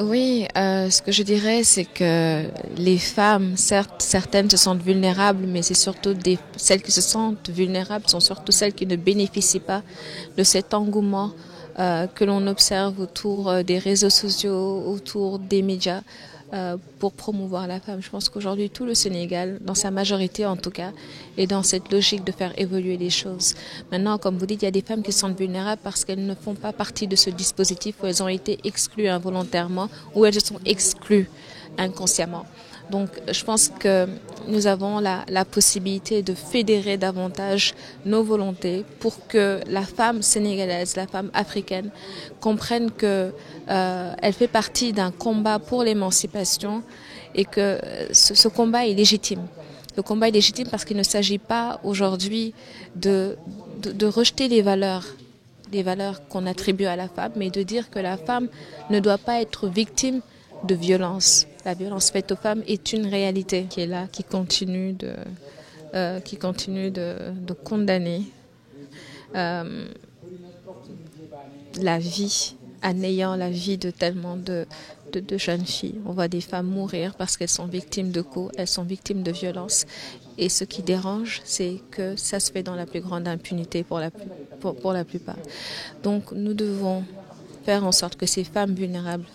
Oui, ce que je dirais, c'est que les femmes, certes, certaines se sentent vulnérables, mais c'est surtout celles qui se sentent vulnérables sont surtout celles qui ne bénéficient pas de cet engouement que l'on observe autour des réseaux sociaux, autour des médias, pour promouvoir la femme. Je pense qu'aujourd'hui, tout le Sénégal, dans sa majorité en tout cas, est dans cette logique de faire évoluer les choses. Maintenant, comme vous dites, il y a des femmes qui sont vulnérables parce qu'elles ne font pas partie de ce dispositif où elles ont été exclues involontairement, où elles sont exclues inconsciemment. Donc, je pense que nous avons la possibilité de fédérer davantage nos volontés pour que la femme sénégalaise, la femme africaine, comprenne que elle fait partie d'un combat pour l'émancipation et que ce combat est légitime. Le combat est légitime parce qu'il ne s'agit pas aujourd'hui de rejeter les valeurs qu'on attribue à la femme, mais de dire que la femme ne doit pas être victime de violence. La violence faite aux femmes est une réalité qui est là, qui continue de condamner la vie, en la vie de tellement de jeunes filles. On voit des femmes mourir parce qu'elles sont victimes de coups, elles sont victimes de violences. Et ce qui dérange, c'est que ça se fait dans la plus grande impunité pour la plupart. Donc nous devons faire en sorte que ces femmes vulnérables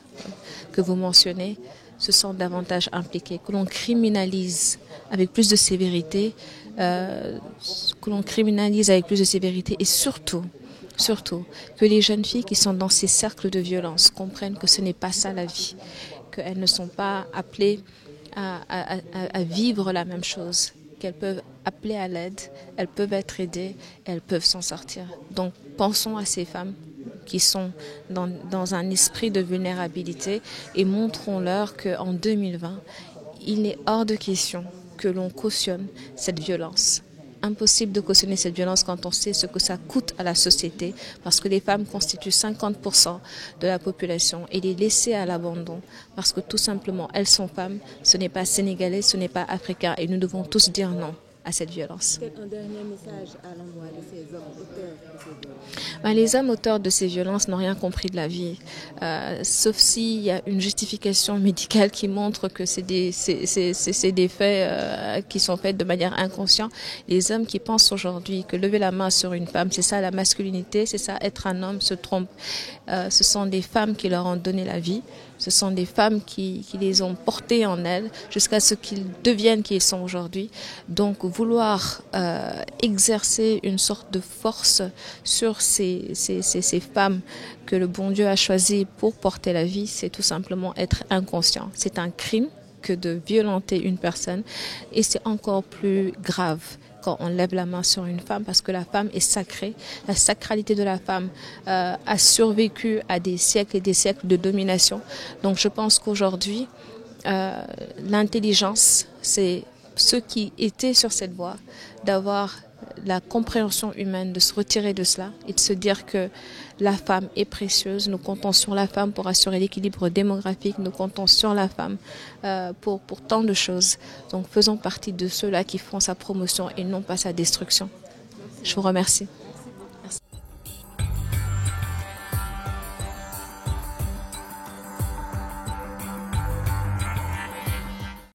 que vous mentionnez se sentent davantage impliquées, que l'on criminalise avec plus de sévérité, et surtout que les jeunes filles qui sont dans ces cercles de violence comprennent que ce n'est pas ça la vie, qu'elles ne sont pas appelées à vivre la même chose, qu'elles peuvent appeler à l'aide, elles peuvent être aidées, elles peuvent s'en sortir. Donc pensons à ces femmes qui sont dans un esprit de vulnérabilité et montrons-leur qu'en 2020, il n'est hors de question que l'on cautionne cette violence. Impossible de cautionner cette violence quand on sait ce que ça coûte à la société, parce que les femmes constituent 50% de la population et les laisser à l'abandon, parce que tout simplement elles sont femmes, ce n'est pas sénégalais, ce n'est pas africain, et nous devons tous dire non à cette violence. Un dernier message à l'endroit de ces hommes auteurs de ces violences. Les hommes auteurs de ces violences n'ont rien compris de la vie, sauf s'il y a une justification médicale qui montre que c'est des faits qui sont faits de manière inconsciente. Les hommes qui pensent aujourd'hui que lever la main sur une femme, c'est ça la masculinité, c'est ça être un homme, se trompent. Ce sont des femmes qui leur ont donné la vie. Ce sont des femmes qui les ont portées en elles jusqu'à ce qu'ils deviennent qui ils sont aujourd'hui. Donc vouloir exercer une sorte de force sur ces femmes que le bon Dieu a choisies pour porter la vie, c'est tout simplement être inconscient. C'est un crime que de violenter une personne et c'est encore plus grave quand on lève la main sur une femme, parce que la femme est sacrée. La sacralité de la femme a survécu à des siècles et des siècles de domination. Donc je pense qu'aujourd'hui, l'intelligence, c'est ceux qui étaient sur cette voie, d'avoir la compréhension humaine, de se retirer de cela et de se dire que la femme est précieuse. Nous comptons sur la femme pour assurer l'équilibre démographique. Nous comptons sur la femme pour tant de choses. Donc faisons partie de ceux-là qui font sa promotion et non pas sa destruction. Je vous remercie.